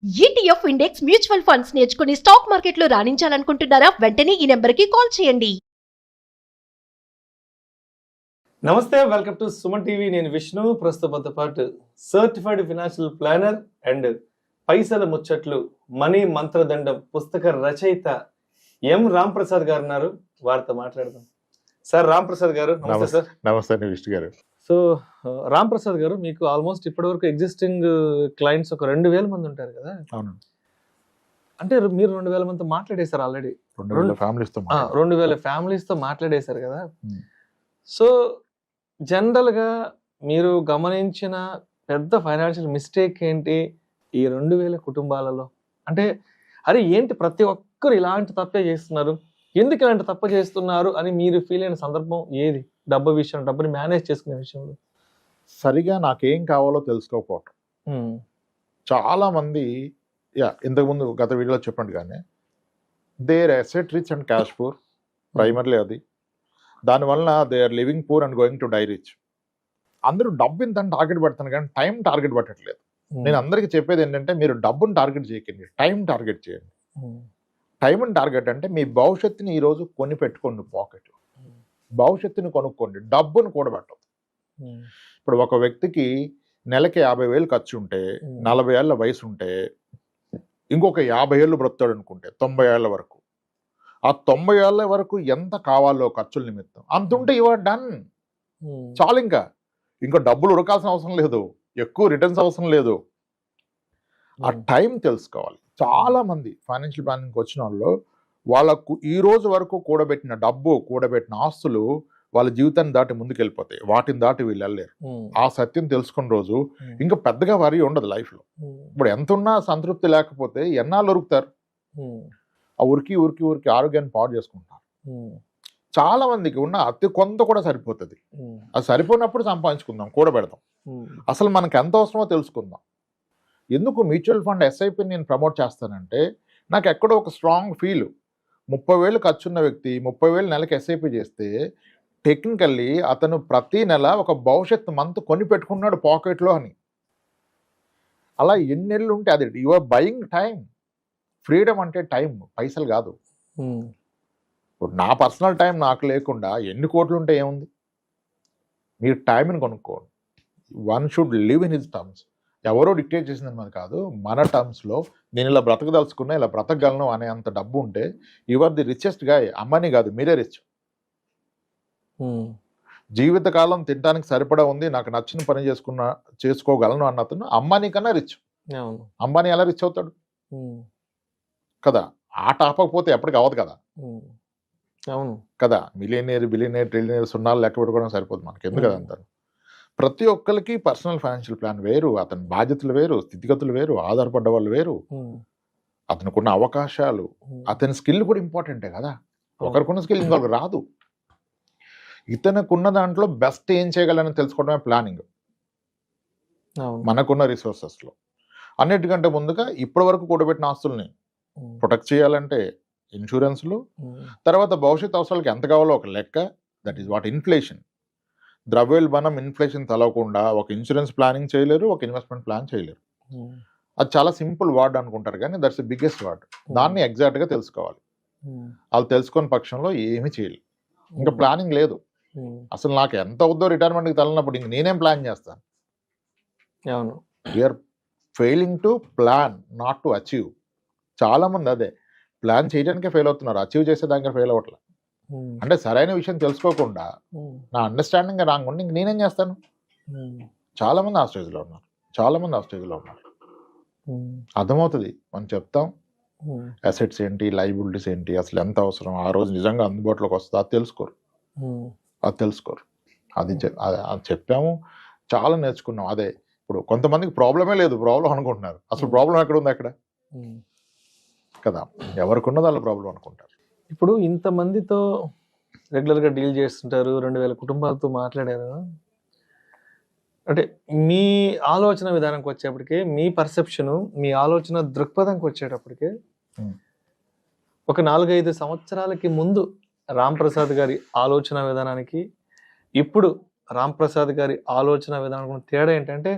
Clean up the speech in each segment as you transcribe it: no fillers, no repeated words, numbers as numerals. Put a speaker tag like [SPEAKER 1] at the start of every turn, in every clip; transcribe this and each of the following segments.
[SPEAKER 1] ETF index mutual funds నేర్చుకుని stock మార్కెట్లో రాణించాలనుకుంటున్నారా? వెంటనే ఈ నెంబర్కి కాల్ చేయండి.
[SPEAKER 2] నమస్తే, వెల్కమ్ టు సుమన్ టీవీ. నేను విష్ణు. ప్రస్తుతంతో పాటు సర్టిఫైడ్ ఫైనాన్షియల్ ప్లానర్ అండ్ పైసల ముచ్చట్లు మనీ మంత్రదండం పుస్తక రచయిత ఎం రామ్ ప్రసాద్ గారు ఉన్నారు. వారితో మాట్లాడదాం. సార్ రామ్ ప్రసాద్ గారు నమస్తే. సార్
[SPEAKER 3] నమస్తే అండి విష్ణు గారు.
[SPEAKER 2] సో రామ్ ప్రసాద్ గారు, మీకు ఆల్మోస్ట్ ఇప్పటి వరకు ఎగ్జిస్టింగ్ క్లయింట్స్ ఒక 2000 మంది ఉంటారు కదా?
[SPEAKER 3] అవును.
[SPEAKER 2] అంటే మీరు 2000 మందితో మాట్లాడేశారు ఆల్రెడీ.
[SPEAKER 3] 2000 ఫ్యామిలీస్తో
[SPEAKER 2] 2000 ఫ్యామిలీస్తో మాట్లాడేశారు కదా? సో జనరల్గా మీరు గమనించిన పెద్ద ఫైనాన్షియల్ మిస్టేక్ ఏంటి ఈ 2000 కుటుంబాలలో? అంటే అరే ఏంటి ప్రతి ఒక్కరు ఇలాంటి తప్పే చేస్తున్నారు, ఎందుకు ఇలాంటి తప్పు చేస్తున్నారు అని మీరు ఫీల్ అయిన సందర్భం ఏది? డబ్బు విషయం, డబ్బుని మేనేజ్ చేసుకునే విషయంలో
[SPEAKER 3] సరిగా నాకేం కావాలో తెలుసుకోకపోవటం. చాలా మంది ఇంతకుముందు గత వీడియోలో చెప్పినట్టుగానే they're asset rich and cash poor, primarily అది. దానివల్ల they are living poor and going to die rich. అందరూ డబ్బు ఇంత టార్గెట్ పెడతాను కానీ టైం టార్గెట్ పెట్టట్లేదు. నేను అందరికీ చెప్పేది ఏంటంటే, మీరు డబ్బును టార్గెట్ చేయకండి, టైం టార్గెట్ చేయండి. టైంని టార్గెట్ అంటే మీ భవిష్యత్తుని ఈరోజు కొని పెట్టుకోండి, పాకెట్ భవిష్యత్తుని కొనుక్కోండి, డబ్బును కూడబెట్టదు. ఇప్పుడు ఒక వ్యక్తికి నెలకి 50,000 ఖర్చు ఉంటే, 40 ఏళ్ళ వయసు ఉంటే, ఇంకొక 50 ఏళ్ళు బ్రతాడు అనుకుంటే 90 ఏళ్ళ వరకు, ఆ 90 ఏళ్ళ వరకు ఎంత కావాలో ఖర్చుల నిమిత్తం అంత ఉంటే యువర్ డన్, చాలు. ఇంకా డబ్బులు ఉడకాల్సిన అవసరం లేదు, ఎక్కువ రిటర్న్స్ అవసరం లేదు. ఆ టైం తెలుసుకోవాలి. చాలా మంది ఫైనాన్షియల్ ప్లానింగ్కి వచ్చిన వాళ్ళు వాళ్ళకు ఈ రోజు వరకు కూడబెట్టిన డబ్బు, కూడబెట్టిన ఆస్తులు వాళ్ళ జీవితాన్ని దాటి ముందుకు వెళ్ళిపోతాయి, వాటిని దాటి వీళ్ళు వెళ్ళలేరు. ఆ సత్యం తెలుసుకున్న రోజు ఇంకా పెద్దగా వరి ఉండదు లైఫ్లో. ఇప్పుడు ఎంత ఉన్నా సంతృప్తి లేకపోతే ఎన్నాళ్ళు ఉరుకుతారు? ఆ ఉరికి ఉరికి ఉరికి ఆరోగ్యాన్ని పాడు చేసుకుంటారు. చాలా మందికి ఉన్న అతి కొంత కూడా సరిపోతుంది. అది సరిపోయినప్పుడు సంపాదించుకుందాం, కూడబెడదాం. అసలు మనకు ఎంత అవసరమో తెలుసుకుందాం. ఎందుకు మ్యూచువల్ ఫండ్ ఎస్ఐపి నేను ప్రమోట్ చేస్తానంటే, నాకు ఎక్కడో ఒక స్ట్రాంగ్ ఫీల్. 30,000 ఖర్చున్న వ్యక్తి 30,000 నెలకి ఎస్ఐపి చేస్తే, టెక్నికల్లీ అతను ప్రతి నెల ఒక భవిష్యత్ మంత్ కొని పెట్టుకున్నాడు పాకెట్లో అని. అలా ఎన్నెళ్ళు ఉంటే అది యువర్ బయింగ్ టైం. ఫ్రీడమ్ అంటే టైం, పైసలు కాదు. ఇప్పుడు నా పర్సనల్ టైం నాకు లేకుండా ఎన్ని కోట్లు ఉంటే ఏముంది? మీరు టైంని కొనుక్కోండి. One should live in his terms. ఎవరో డిక్టేట్ చేసిందని మనది కాదు, మన టర్మ్స్లో నేను ఇలా బ్రతకదలుచుకున్నా, ఇలా బ్రతకగలను అనే అంత డబ్బు ఉంటే యువర్ ది రిచెస్ట్ గాయ్. అమ్మని కాదు, మీరే రిచ్. జీవితకాలం తినడానికి సరిపడా ఉంది, నాకు నచ్చిన పని చేసుకోగలను అన్నతను అంబానీ కన్నా రిచ్. అంబానీ ఎలా రిచ్ అవుతాడు కదా? ఆట ఆపకపోతే ఎప్పటికి అవ్వదు కదా.
[SPEAKER 2] అవును
[SPEAKER 3] కదా, మిలియనేర్ బిలియనేర్ ట్రిలియనేర్ సున్నాలు లెక్క పెట్టుకోవడం సరిపోదు మనకి, ఎందుకు కదా అంటారు. ప్రతి ఒక్కరికి పర్సనల్ ఫైనాన్షియల్ ప్లాన్ వేరు, అతని బాధ్యతలు వేరు, స్థితిగతులు వేరు, ఆధారపడ్డ వాళ్ళు వేరు, అతనుకున్న అవకాశాలు, అతని స్కిల్ కూడా ఇంపార్టెంటే కదా. ఒకరికున్న స్కిల్ ఇంకొకరికి రాదు. ఇతనుకున్న దాంట్లో బెస్ట్ ఏం చేయగలని తెలుసుకోవడమే ప్లానింగ్. మనకున్న రిసోర్సెస్లో అన్నిటికంటే ముందుగా ఇప్పటి వరకు కూడబెట్టిన ఆస్తుల్ని ప్రొటెక్ట్ చేయాలంటే ఇన్సూరెన్స్లు, తర్వాత భవిష్యత్ అవసరాలకి ఎంత కావాలో ఒక లెక్క, దట్ ఈస్ వాట్ ఇన్ఫ్లేషన్. ద్రవ్యోల్బణం, ఇన్ఫ్లేషన్ తలవకుండా ఒక ఇన్సూరెన్స్ ప్లానింగ్ చేయలేరు, ఒక ఇన్వెస్ట్మెంట్ ప్లాన్ చేయలేరు. అది చాలా సింపుల్ వర్డ్ అనుకుంటారు కానీ దట్స్ ది బిగ్గెస్ట్ వర్డ్. దాన్ని ఎగ్జాక్ట్గా తెలుసుకోవాలి. వాళ్ళు తెలుసుకున్న పక్షంలో ఏమీ చేయలేదు. ఇంకా ప్లానింగ్ లేదు. అసలు నాకు ఎంత అవుద్దో రిటైర్మెంట్కి తగిలినప్పుడు ఇంక నేనేం ప్లాన్ చేస్తాను? We are failing to plan, not to achieve. చాలామంది అదే ప్లాన్ చేయడానికే ఫెయిల్ అవుతున్నారు, అచీవ్ చేసేదానికి ఫెయిల్ అవ్వట్లేదు. అంటే సరైన విషయం తెలుసుకోకుండా నా అండర్స్టాండింగ్ రాంగ్ ఉండి ఇంక నేనేం చేస్తాను? చాలామంది ఆ స్టేజ్లో ఉన్నారు. అర్థమవుతుంది, మనం చెప్తాం అసెట్స్ ఏంటి, లైబిలిటీస్ ఏంటి, అసలు ఎంత అవసరం, ఆ రోజు నిజంగా అందుబాటులోకి వస్తుంది, అది తెలుసుకోరు. అది చెప్పాము, చాలా నేర్చుకున్నాం. అదే ఇప్పుడు కొంతమందికి ప్రాబ్లమే లేదు, ప్రాబ్లం అనుకుంటున్నారు. అసలు ప్రాబ్లం ఎక్కడ ఉంది అక్కడ కదా? ఎవరికి ఉన్నది వాళ్ళ ప్రాబ్లం అనుకుంటారు.
[SPEAKER 2] ఇప్పుడు ఇంతమందితో రెగ్యులర్గా డీల్ చేస్తుంటారు, 2000 కుటుంబాలతో మాట్లాడారు. అంటే మీ ఆలోచన విధానానికి వచ్చేప్పటికే, మీ పర్సెప్షను, మీ ఆలోచన దృక్పథంకి వచ్చేటప్పటికే ఒక 4-5 సంవత్సరాలకి ముందు రామ్ ప్రసాద్ గారి ఆలోచన విధానానికి ఇప్పుడు రామ్ ప్రసాద్ గారి ఆలోచన విధానం తేడా ఏంటంటే,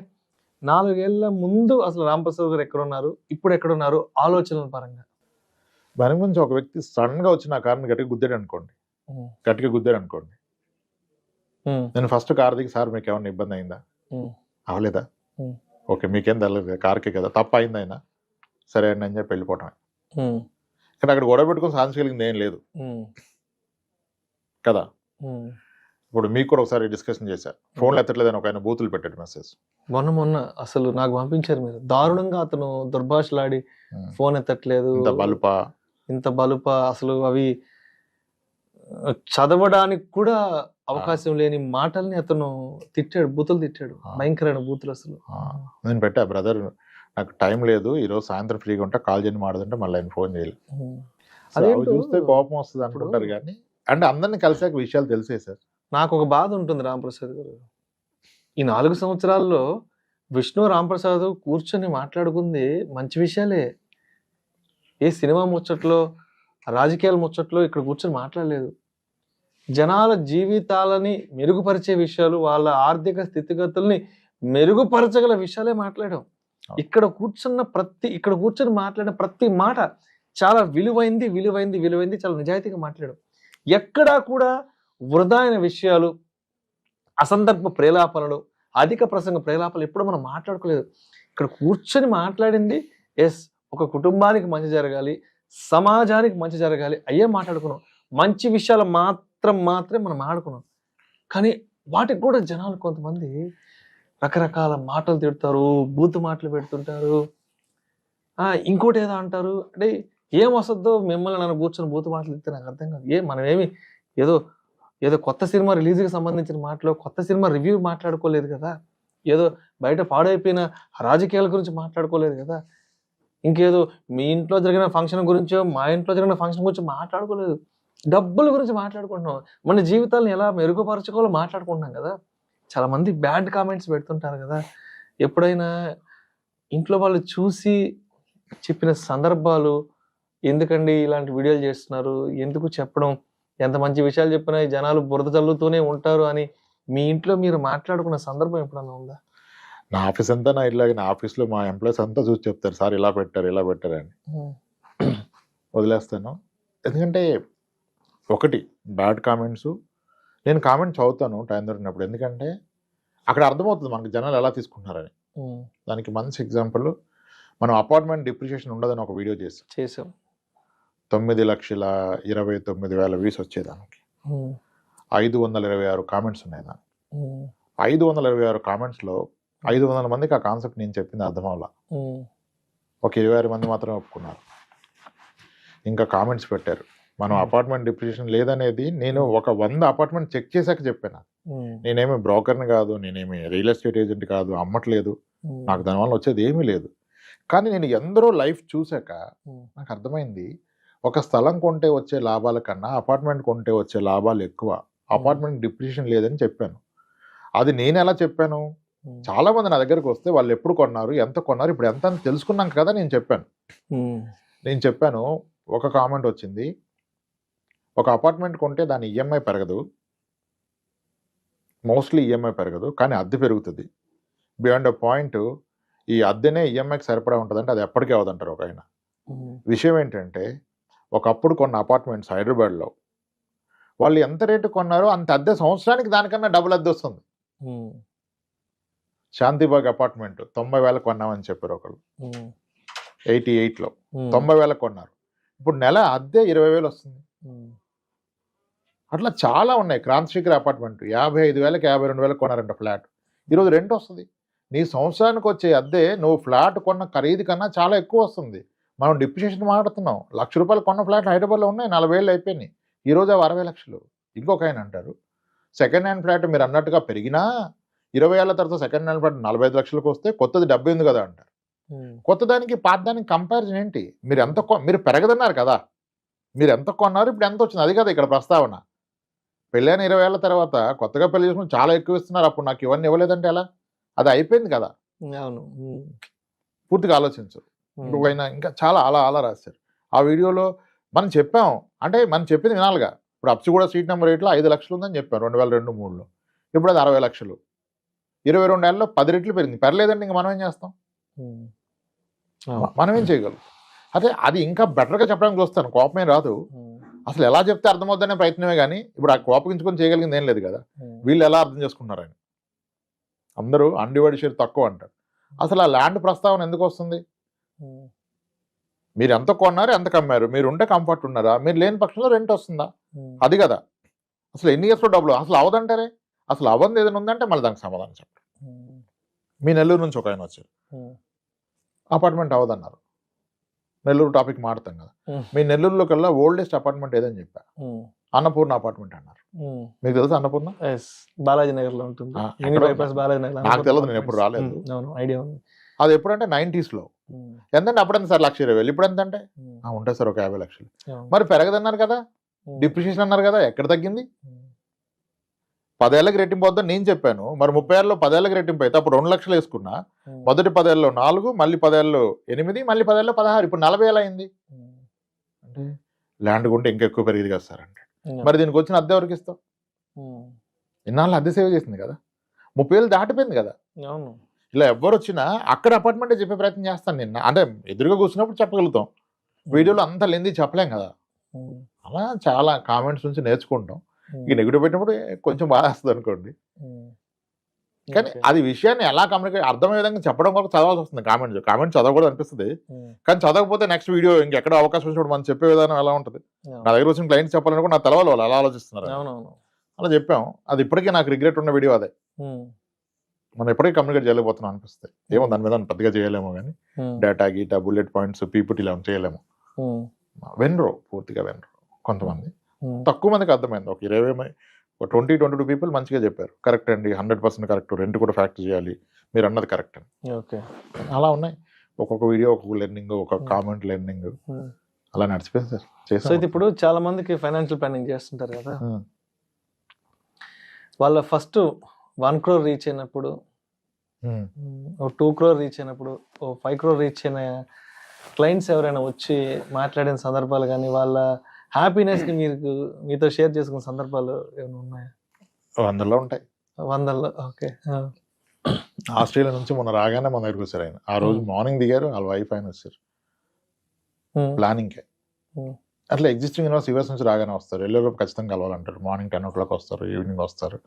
[SPEAKER 2] 4 ఏళ్ల ముందు అసలు రాంప్రసాద్ గారు ఎక్కడున్నారు, ఇప్పుడు ఎక్కడున్నారు ఆలోచనల పరంగా?
[SPEAKER 3] దాని గురించి ఒక వ్యక్తి సడన్ గా వచ్చి నా కారుని గట్టిగా గుద్దాడు అనుకోండి, నేను ఫస్ట్ కార్ దిగి సార్ మీకు ఏమైనా ఇబ్బంది అయిందా, అవలేదా, ఓకే మీకేం తెలలేదు కార్కే కదా, తప్ప అయింది అయినా సరే అండి అని చెప్పి వెళ్ళిపోవటమే. కానీ అక్కడ గొడవ పెట్టుకుని సాధించగలిగింది ఏం లేదు కదా. ఇప్పుడు మీకు కూడా ఒకసారి డిస్కషన్ చేశా, ఫోన్లు ఎత్తట్లేదని ఒక ఆయన బూతులు పెట్టాడు మెసేజ్.
[SPEAKER 2] మొన్న అసలు నాకు పంపించారు మీరు, దారుణంగా అతను దుర్భాషలాడి ఫోన్ ఎత్తట్లేదు, ఇంత బలుప అసలు అవి చదవడానికి కూడా అవకాశం లేని మాటల్ని అతను తిట్టాడు, బూతులు తిట్టాడు, భయంకరమైన బూతులు. అసలు
[SPEAKER 3] నేను పెట్టా, బ్రదర్ నాకు టైం లేదు ఈరోజు సాయంత్రం ఫ్రీగా ఉంటా కాల్ చేయని మాడదంటే మళ్ళీ ఆయన ఫోన్ చేయలేదు. అదే చూస్తే కోపం వస్తుంది అనుకుంటారు కానీ అంటే అందరినీ కలిసాక విషయాలు తెలిసే సార్.
[SPEAKER 2] నాకు ఒక బాధ ఉంటుంది రాంప్రసాద్ గారు, ఈ 4 సంవత్సరాల్లో విష్ణు రాంప్రసాద్ కూర్చొని మాట్లాడుకుంది మంచి విషయాలే, ఏ సినిమా ముచ్చట్లో రాజకీయాల ముచ్చట్లో ఇక్కడ కూర్చొని మాట్లాడలేదు. జనాల జీవితాలని మెరుగుపరిచే విషయాలు, వాళ్ళ ఆర్థిక స్థితిగతుల్ని మెరుగుపరచగల విషయాలే మాట్లాడాం. ఇక్కడ కూర్చొని మాట్లాడిన ప్రతి మాట చాలా విలువైంది, చాలా నిజాయితీగా మాట్లాడాం. ఎక్కడా కూడా వృధా అయిన విషయాలు, అసందర్భ ప్రేలాపనలు, అధిక ప్రసంగ ప్రేలాపనలు ఎప్పుడు మనం మాట్లాడుకోలేదు. ఇక్కడ కూర్చొని మాట్లాడింది ఒక కుటుంబానికి మంచి జరగాలి, సమాజానికి మంచి జరగాలి అయ్యే మాట్లాడుకున్నాం. మంచి విషయాలు మాత్రమే మనం ఆడుకున్నాం. కానీ వాటికి కూడా జనాలు కొంతమంది రకరకాల మాటలు తిడతారు, బూతు మాటలు పెడుతుంటారు, ఇంకోటి ఏదో అంటారు. అంటే ఏం వస్తుందో మిమ్మల్ని నన్ను కూర్చొని బూతు మాటలు తిడితే నాకు అర్థం కాదు. మనమేమి ఏదో కొత్త సినిమా రిలీజ్కి సంబంధించిన మాటలు, కొత్త సినిమా రివ్యూ మాట్లాడుకోలేదు కదా, ఏదో బయట పాడైపోయిన రాజకీయాల గురించి మాట్లాడుకోలేదు కదా, ఇంకేదో మీ ఇంట్లో జరిగిన ఫంక్షన్ గురించో మా ఇంట్లో జరిగిన ఫంక్షన్ గురించి మాట్లాడుకోలేదు, డబ్బుల గురించి మాట్లాడుకుంటున్నాం, మన జీవితాలను ఎలా మెరుగుపరచుకోవాలో మాట్లాడుకుంటున్నాం కదా. చాలా మంది బ్యాడ్ కామెంట్స్ పెడుతుంటారు కదా, ఎప్పుడైనా ఇంట్లో వాళ్ళు చూసి చెప్పిన సందర్భాలు, ఎందుకండి ఇలాంటి వీడియోలు చేస్తున్నారు, ఎందుకు చెప్పడం, ఎంత మంచి విషయాలు చెప్పినా ఈ జనాలు బురద చల్లుతూనే ఉంటారు అని మీ ఇంట్లో మీరు మాట్లాడుకున్న సందర్భం ఎప్పుడన్నా ఉందా?
[SPEAKER 3] నా ఆఫీస్ అంతా నా ఇలాగే, నా ఆఫీస్లో మా ఎంప్లాయీస్ అంతా చూసి చెప్తారు సార్ ఇలా పెట్టారు అని. వదిలేస్తాను. ఎందుకంటే ఒకటి బ్యాడ్ కామెంట్స్, నేను కామెంట్స్ చదువుతాను టైం దొరికినప్పుడు, ఎందుకంటే అక్కడ అర్థమవుతుంది మనకి జనాలు ఎలా తీసుకుంటున్నారని. దానికి మంచి ఎగ్జాంపుల్, మనం అపార్ట్మెంట్ డిప్రిషియేషన్ ఉండదని ఒక వీడియో చేసాం. 9,29,000 వ్యూస్ వచ్చేదానికి 526 కామెంట్స్ ఉన్నాయి. దానికి 526 కామెంట్స్లో 500 మందికి ఆ కాన్సెప్ట్ నేను చెప్పింది అర్థం అవ్వాల, ఒక 26 మంది మాత్రం ఒప్పుకున్నారు. ఇంకా కామెంట్స్ పెట్టారు మనం అపార్ట్మెంట్ డిప్రిషియేషన్ లేదనేది. నేను ఒక 100 అపార్ట్మెంట్ చెక్ చేశాక చెప్పాను. నేనేమి బ్రోకర్ని కాదు, నేనేమి రియల్ ఎస్టేట్ ఏజెంట్ కాదు, అమ్మట్లేదు, నాకు దానివల్ల వచ్చేది ఏమీ లేదు. కానీ నేను ఎందరో లైఫ్ చూశాక నాకు అర్థమైంది, ఒక స్థలం కొంటే వచ్చే లాభాల కన్నా అపార్ట్మెంట్ కొంటే వచ్చే లాభాలు ఎక్కువ, అపార్ట్మెంట్ డిప్రిషియేషన్ లేదని చెప్పాను. అది నేను ఎలా చెప్పాను, చాలా మంది నా దగ్గరకు వస్తే వాళ్ళు ఎప్పుడు కొన్నారు, ఎంత కొన్నారు, ఇప్పుడు ఎంత అని తెలుసుకున్నాక కదా నేను చెప్పాను. ఒక కామెంట్ వచ్చింది, ఒక అపార్ట్మెంట్ కొంటే దాని ఈఎంఐ పెరగదు, మోస్ట్లీ ఈఎంఐ పెరగదు, కానీ అద్దె పెరుగుతుంది. బియాండ్ అ పాయింట్ ఈ అద్దెనే ఈఎంఐకి సరిపడా ఉంటుందంటే అది ఎప్పటికీ అవదంటారు ఒక ఆయన. విషయం ఏంటంటే ఒకప్పుడు కొన్న అపార్ట్మెంట్స్ హైదరాబాద్లో వాళ్ళు ఎంత రేటు కొన్నారో అంత అద్దె సంవత్సరానికి దానికన్నా డబుల్ అద్దె వస్తుంది. శాంతిబాగ్ అపార్ట్మెంట్ 90,000 కొన్నామని చెప్పారు ఒకళ్ళు, 88లో 90,000 కొన్నారు, ఇప్పుడు నెల అద్దె 20,000 వస్తుంది. అట్లా చాలా ఉన్నాయి. క్రాంతిశేఖర్ అపార్ట్మెంట్ 55,000కి 52,000 కొన్నారంట ఫ్లాట్, ఈరోజు రెంట్ వస్తుంది. నీ సంవత్సరానికి వచ్చే అద్దె నువ్వు ఫ్లాట్ కొన్న ఖరీదు కన్నా చాలా ఎక్కువ వస్తుంది. మనం డిప్రిషియేషన్ మాట్లాడుతున్నాం, ₹1,00,000 కొన్న ఫ్లాట్ హైదరాబాద్లో ఉన్నాయి, 40,000 అయిపోయినాయి, ఈరోజు అవి 60 లక్షలు. ఇంకొక ఆయన అంటారు సెకండ్ హ్యాండ్ ఫ్లాట్ మీరు అన్నట్టుగా పెరిగినా 20 ఏళ్ల తర్వాత సెకండ్ హ్యాండ్ ఫ్లాట్ 45 లక్షలకు వస్తే కొత్తది 70 ఉంది కదా అంటారు. కొత్తదానికి పాతదానికి కంపారిజన్ ఏంటి? మీరు పెరగదన్నారు కదా, మీరు ఎంత కొన్నారు, ఇప్పుడు ఎంత వచ్చింది, అది కదా ఇక్కడ ప్రస్తావన. పెళ్ళైన 20 ఏళ్ల తర్వాత కొత్తగా పెళ్లి చేసుకుని చాలా ఎక్కువ ఇస్తున్నారు, అప్పుడు నాకు ఇవన్నీ ఇవ్వలేదంటే ఎలా? అది అయిపోయింది కదా. పూర్తిగా ఆలోచించు. ఇంకొకైనా ఇంకా చాలా అలా రాశారు. ఆ వీడియోలో మనం చెప్పాం, అంటే మనం చెప్పింది వినాలిగా. ఇప్పుడు అప్సిగూడ స్ట్రీట్ నెంబర్ 8లో 5 లక్షలు ఉందని చెప్పాం 2002-03లో, ఇప్పుడు అది 60 లక్షలు. 22 ఏళ్ళలో 10 రెట్లు పెరిగింది. పెరలేదండి, ఇంక మనం ఏం చేస్తాం? మనం ఏం చేయగలం? అదే అది ఇంకా బెటర్గా చెప్పడానికి చూస్తాను, కోపమే రాదు. అసలు ఎలా చెప్తే అర్థమవుద్దనే ప్రయత్నమే కానీ ఇప్పుడు ఆ కోపగించుకొని చేయగలిగింది ఏం లేదు కదా. వీళ్ళు ఎలా అర్థం చేసుకుంటున్నారని అందరూ అన్డివైడ్ షేర్ తక్కువ అంటారు. అసలు ఆ ల్యాండ్ ప్రస్తావన ఎందుకు వస్తుంది? మీరు ఎంత కొన్నారు, ఎంత కమ్మారు, మీరు ఉంటే కంఫర్ట్ ఉన్నారా, మీరు లేని పక్షంలో రెంట్ వస్తుందా, అది కదా. అసలు ఎన్ని ఇయర్స్లో డబ్బులు అసలు అవదంటారే. అసలు అవ్వంది ఏదైనా ఉందంటే మళ్ళీ దానికి సమాధానం చెప్పండి. మీ నెల్లూరు నుంచి ఒక ఆయన వచ్చారు, అపార్ట్మెంట్ అవ్వదన్నారు. నెల్లూరు టాపిక్ మారుతాం కదా. మీ నెల్లూరులో కల్లా ఓల్డెస్ట్ అపార్ట్మెంట్ ఏదని చెప్పా, అన్నపూర్ణ అపార్ట్మెంట్ అన్నారు. మీకు తెలుసా అన్నపూర్ణ?
[SPEAKER 2] బాలాజీ నగర్ లో ఉంటుంది.
[SPEAKER 3] నాకు తెలియదు, నేను ఎప్పుడు రాలేదు.
[SPEAKER 2] ఐడియా ఉంది.
[SPEAKER 3] అది ఎప్పుడంటే 90s లో. ఎంతంటే అప్పుడెంత సార్? 1,20,000. ఇప్పుడు ఎంత అంటే ఉంటాయి సార్ ఒక 50 లక్షలు. మరి పెరగదన్నారు కదా, డిప్రిషియేషన్ అన్నారు కదా, ఎక్కడ తగ్గింది? 10 ఏళ్ళకి రెట్టింపు అవుతుందని నేను చెప్పాను. మరి 30 ఏళ్ళలో 10 ఏళ్ళకి రెట్టింపు అయితే అప్పుడు 2 లక్షలు వేసుకున్నా. మొదటి 10 ఏళ్ళలో 4, మళ్ళీ 10 ఏళ్ళలో 8, మళ్ళీ 10 ఏళ్ళలో 16, ఇప్పుడు 40 ఏళ్ళు అయింది. అంటే ల్యాండ్ కొంటే ఇంకా ఎక్కువ పెరిగింది కదా సార్ అంటే. మరి దీనికి వచ్చిన అద్దె ఎవరికి ఇస్తాం? ఇన్నాళ్ళు అద్దె సేవ్ చేసింది కదా, 30 ఏళ్ళు దాటిపోయింది కదా. ఇలా ఎవరు వచ్చినా అక్కడ అపార్ట్మెంటే చెప్పే ప్రయత్నం చేస్తాను నిన్న. అంటే ఎదురుగా కూర్చున్నప్పుడు చెప్పగలుగుతాం, వీడియోలో అంత లెంది చెప్పలేం కదా. అలా చాలా కామెంట్స్ నుంచి నేర్చుకుంటాం. ఈ నెగిటివ్ పెట్టినప్పుడు కొంచెం బాధ వస్తుంది అనుకోండి. కానీ అది విషయాన్ని ఎలా కమ్యూనికేట్ అర్థమయ్యే విధంగా చెప్పడం వరకు చదవాల్సి వస్తుంది. కామెంట్ చదవకూడదు అనిపిస్తుంది, కానీ చదవకపోతే నెక్స్ట్ వీడియో ఇంకెక్కడ అవకాశం వచ్చినప్పుడు మనం చెప్పే విధానం ఎలా ఉంటుంది. నా దగ్గర వచ్చిన క్లయింట్స్ చెప్పాలని కూడా నాకు తెలవాలి వాళ్ళు ఎలా ఆలోచిస్తున్నారు. అలా చెప్పాం. అది ఇప్పటికీ నాకు రిగ్రెట్ ఉన్న వీడియో అదే. మనం ఎప్పటికీ కమ్యూనికేట్ చేయలేకపోతున్నాం అనిపిస్తుంది. ఏమో దాని మీద పెద్దగా చేయలేము, కానీ డేటా గీటా బుల్లెట్ పాయింట్స్ పీపీటీ ఇలా చేయలేము. వెనరు పూర్తిగా వెనరు. కొంతమంది తక్కువ మందికి అర్థమైంది. ఒక 20-22 పీపుల్ మంచిగా చెప్పారు, కరెక్ట్ అండి, 100% కరెక్ట్, రెంట్ కూడా ఫ్యాక్టర్ చేయాలి, మీరు అన్నది కరెక్ట్ అని. అలా ఉన్నాయి. ఒక్కొక్క వీడియో ఒక్కొక్క లెర్నింగ్, ఒక్కొక్క కామెంట్ లెర్నింగ్, అలా నడిచిపోయింది సార్. చేస్తే
[SPEAKER 2] ఇప్పుడు చాలా మందికి ఫైనాన్షియల్ ప్లానింగ్ చేస్తుంటారు కదా, వాళ్ళ ఫస్ట్ 1 crore రీచ్ అయినప్పుడు, 2 crore రీచ్ అయినప్పుడు, 5 crore రీచ్ అయిన క్లయింట్స్ ఎవరైనా వచ్చి మాట్లాడిన సందర్భాలు కానీ, వాళ్ళ హ్యాపీనెస్ ని మీతో షేర్ చేసుకున్న సందర్భాలు ఏమైనా ఉన్నాయా?
[SPEAKER 3] 100లో ఉంటాయి.
[SPEAKER 2] 100లో. ఓకే.
[SPEAKER 3] ఆస్ట్రేలియా నుంచి మొన్న రాగానే మన దగ్గరికి వచ్చారు ఆయన. ఆ రోజు మార్నింగ్ దిగారు, వాళ్ళ వైఫ్ ఆయన వచ్చారు ప్లానింగ్కే. అట్లా ఎగ్జిస్టింగ్ యూనివర్స్ యూఎస్ నుంచి రాగానే వస్తారు, వెళ్ళేలోపు ఖచ్చితంగా కలవాలంటారు. మార్నింగ్ 10 o'clock వస్తారు, ఈవినింగ్ వస్తారు.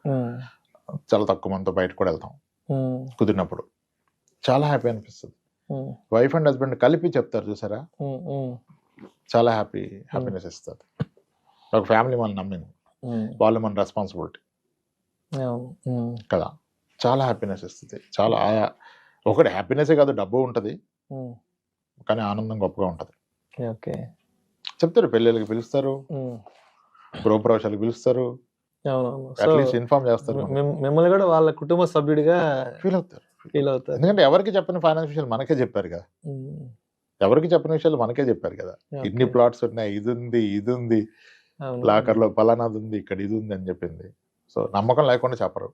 [SPEAKER 3] చాలా తక్కువ మందితో బయట కూడా వెళ్తాం కుదిరినప్పుడు. చాలా హ్యాపీ అనిపిస్తుంది. వైఫ్ అండ్ హస్బెండ్ కలిపి చెప్తారు చూసారా, చాలా హ్యాపీనెస్ ఇస్తుంది. ఒక ఫ్యామిలీ మనం నమ్మింది, వాళ్ళు మన రెస్పాన్సిబిలిటీ కదా, చాలా హ్యాపీనెస్ ఇస్తుంది. చాలా ఒకటి హ్యాపీనెసే కాదు, డబ్బు ఉంటుంది, కానీ ఆనందం గొప్పగా ఉంటుంది. చెప్తారు, పెళ్ళిళ్ళకి పిలుస్తారు, గృహప్రవేశాలకు పిలుస్తారు, అట్లీస్ట్ ఇన్ఫార్మ్ చేస్తారు,
[SPEAKER 2] మిమ్మల్ని కూడా వాళ్ళ కుటుంబ సభ్యుడిగా
[SPEAKER 3] ఫీల్ అవుతారు. ఎందుకంటే ఎవరికి చెప్పిన ఫైనాన్స్ విషయాలు మనకే చెప్పారు కదా, ఎవరికి చెప్పిన విషయాలు మనకే చెప్పారు కదా. ఇన్ని ప్లాట్స్ ఉన్నాయి, ఇది ఉంది లాకర్ లో పలానాది ఉంది, ఇక్కడ ఇది ఉంది అని చెప్పింది. సో నమ్మకం లేకుండా చెప్పరు.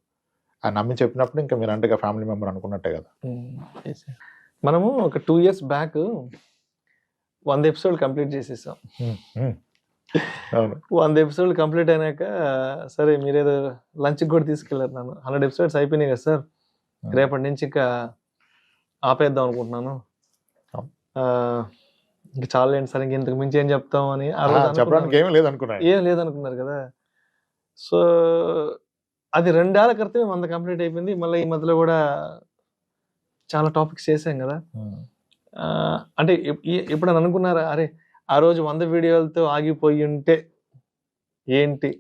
[SPEAKER 3] ఆ నమ్మి చెప్పినప్పుడు ఇంకా మీరు అంటే ఫ్యామిలీ మెంబర్ అనుకున్నట్టే కదా.
[SPEAKER 2] మనము ఒక 2 years బ్యాక్ 100 episodes కంప్లీట్ చేసేసాం. 100 episodes కంప్లీట్ అయినాక సరే మీరేదో లంచ్కి కూడా తీసుకెళ్ళారు నన్ను. 100 episodes అయిపోయినాయి కదా సార్, రేపటి నుంచి ఇంకా ఆపేద్దాం అనుకుంటున్నాను, ఇంకా చాలా ఏంటి సార్, ఇంతకు మించి ఏం చెప్తాం అని
[SPEAKER 3] చెప్పడానికి ఏం
[SPEAKER 2] లేదనుకున్నారు కదా. సో అది 2 ఏళ్ల క్రితమే 100 కంప్లీట్ అయిపోయింది. మళ్ళీ ఈ మధ్యలో కూడా చాలా టాపిక్స్ చేసాం కదా. అంటే ఎప్పుడని అనుకున్నారా, అరే ఆ రోజు 100 వీడియోలతో ఆగిపోయి ఉంటే ఏంటి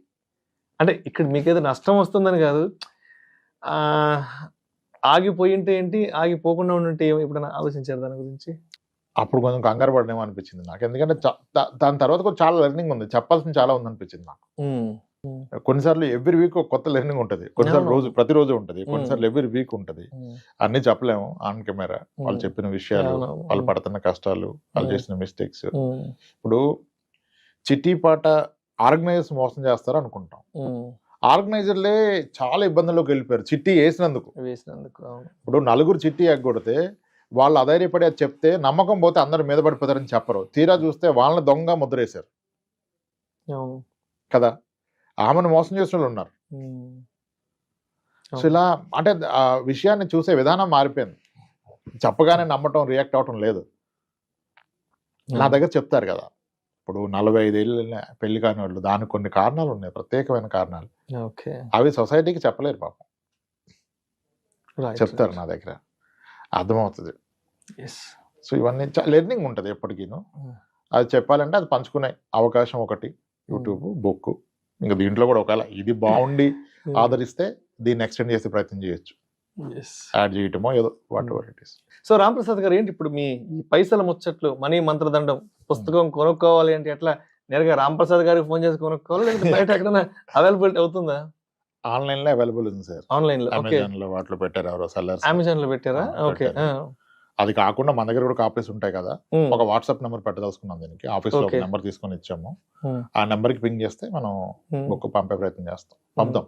[SPEAKER 2] అంటే, ఇక్కడ మీకేదో నష్టం వస్తుందని కాదు, ఆగిపోయి ఉంటే ఏంటి, ఆగిపోకుండా ఉంటే ఎప్పుడైనా ఆలోచించారు దాని గురించి?
[SPEAKER 3] అప్పుడు కొంచెం కంగారు పడనేమో అనిపించింది నాకు, ఎందుకంటే దాని తర్వాత కూడా చాలా లెర్నింగ్ ఉంది, చెప్పాల్సింది చాలా ఉంది అనిపించింది నాకు. కొన్నిసార్లు ఎవ్రీ వీక్ ఒక కొత్త లెర్నింగ్ ఉంటుంది, కొన్నిసార్లు ప్రతిరోజు ఉంటుంది, కొన్నిసార్లు ఎవ్రీ వీక్ ఉంటుంది. అన్ని చెప్పలేము ఆన్ కెమెరా. వాళ్ళు చెప్పిన విషయాలు, వాళ్ళు పడుతున్న కష్టాలు, వాళ్ళు చేసిన మిస్టేక్స్. ఇప్పుడు చిట్టి పాట ఆర్గనైజర్స్ మోసం చేస్తారు అనుకుంటాం, ఆర్గనైజర్లే చాలా ఇబ్బందుల్లోకి వెళ్ళిపోయారు చిట్టి వేసినందుకు. ఇప్పుడు 4 చిట్టి ఎగ్గొడితే వాళ్ళు అధైర్యపడి అది చెప్తే నమ్మకం పోతే అందరు మీద పడిపోతారని చెప్పరు, తీరా చూస్తే వాళ్ళని దొంగ ముద్రేశారు కదా. ఆమెను మోసం చేసిన వాళ్ళు ఉన్నారు. సో ఇలా అంటే ఆ విషయాన్ని చూసే విధానం మారిపోయింది. చెప్పగానే నమ్మటం, రియాక్ట్ అవటం లేదు. నా దగ్గర చెప్తారు కదా, ఇప్పుడు 45 ఏళ్ళు పెళ్లి కాని వాళ్ళు, దానికి కొన్ని కారణాలు ఉన్నాయి, ప్రత్యేకమైన కారణాలు.
[SPEAKER 2] ఓకే,
[SPEAKER 3] అవి సొసైటీకి చెప్పలేరు పాపం, చెప్తారు నా దగ్గర, అర్థమవుతుంది. సో ఇవన్నీ లెర్నింగ్ ఉంటుంది ఎప్పటికీను. అది చెప్పాలంటే అది పంచుకునే అవకాశం ఒకటి, యూట్యూబ్, బుక్. ఇంకా దీంట్లో కూడా ఒకవేళ ఇది బాగుండి ఆదరిస్తే దీన్ని ఎక్స్టెండ్ చేసే ప్రయత్నం చేయొచ్చు, యాడ్ చేయటమో ఏదో what ever it is.
[SPEAKER 2] So Ramprasad గారు, ఏంటి ఇప్పుడు మీ ఈ పైసల ముచ్చట్లు, మనీ మంత్రదండం పుస్తకం కొనుక్కోవాలి అంటే ఎట్లా? నేరుగా రాంప్రసాద్ గారికి ఫోన్ చేసి కొనుక్కోవాలి, లేకపోతే బయట ఎక్కడైనా అవైలబిలిటీ అవుతుందా?
[SPEAKER 3] ఆన్లైన్ లో అవైలబుల్ ఉంది సార్,
[SPEAKER 2] ఆన్లైన్ లో.
[SPEAKER 3] అమెజాన్ లో వాటిలో పెట్టారు ఎవరో సెల్లర్స్.
[SPEAKER 2] అమెజాన్ లో పెట్టారా? ఓకే.
[SPEAKER 3] అది కాకుండా మన దగ్గర కూడా కాపీస్ ఉంటాయి కదా, ఒక వాట్సాప్ నెంబర్ పెట్టదలుచుకున్నాం దీనికి. ఆఫీస్ లో
[SPEAKER 2] Okay.
[SPEAKER 3] నెంబర్ తీసుకొని ఇచ్చాము, ఆ నెంబర్ కి పింగ్ చేస్తే మనం బుక్ పంపే ప్రయత్నం చేస్తాం, పంపుతాం.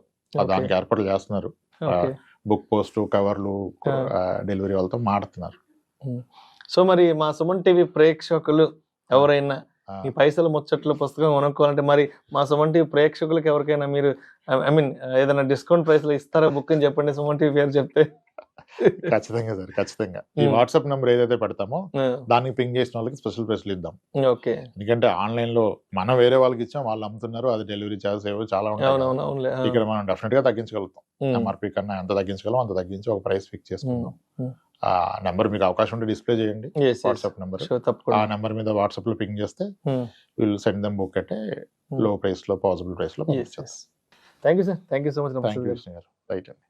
[SPEAKER 3] దానికి ఏర్పాట్లు చేస్తున్నారు, బుక్ పోస్ట్, కవర్లు, డెలివరీ వాళ్ళతో మాడుతున్నారు.
[SPEAKER 2] సో మరి మా సుమన్ టీవీ ప్రేక్షకులు ఎవరైనా ఈ పైసల ముచ్చట్లు పుస్తకం కొనుక్కోవాలంటే మరి మా సుమన్ టీవీ ప్రేక్షకులకి ఎవరికైనా మీరు ఐ మీన్ ఏదైనా డిస్కౌంట్ ప్రైస్ లో ఇస్తారా? బుక్ అని చెప్పండి, సుమన్ టీవీ పేరు చెప్తే.
[SPEAKER 3] ఖచ్చితంగా సార్, ఖచ్చితంగా. ఈ వాట్సాప్ నెంబర్ ఏదైతే పెడతామో దానికి పింగ్ చేసిన వాళ్ళకి స్పెషల్ ప్రైస్లు ఇద్దాం.
[SPEAKER 2] ఓకే,
[SPEAKER 3] ఎందుకంటే ఆన్లైన్ లో మనం వేరే వాళ్ళకి ఇచ్చాం, వాళ్ళు అమ్ముతున్నారు, అది డెలివరీ చార్జెస్ ఏవో చాలా ఉంటాయి. ఇక్కడ మనం డెఫినెట్ గా తగ్గించగలుగుతాం, ఎంఆర్పీ కన్నా ఎంత తగ్గించగలం అంత తగ్గించి ఒక ప్రైస్ ఫిక్స్ చేసుకుందాం. ఆ నెంబర్ మీకు అవకాశం ఉంటే డిస్ప్లే చేయండి, వాట్సాప్ నెంబర్. ఆ నెంబర్ మీద వాట్సాప్ లో పింగ్ చేస్తే విల్ సెండ్ దెమ్ బుక్ అంటే లో ప్రైస్ లో, పాసిబుల్ ప్రైస్ లో.
[SPEAKER 2] Thank you sir, thank you so much.
[SPEAKER 3] Thank you right అండి.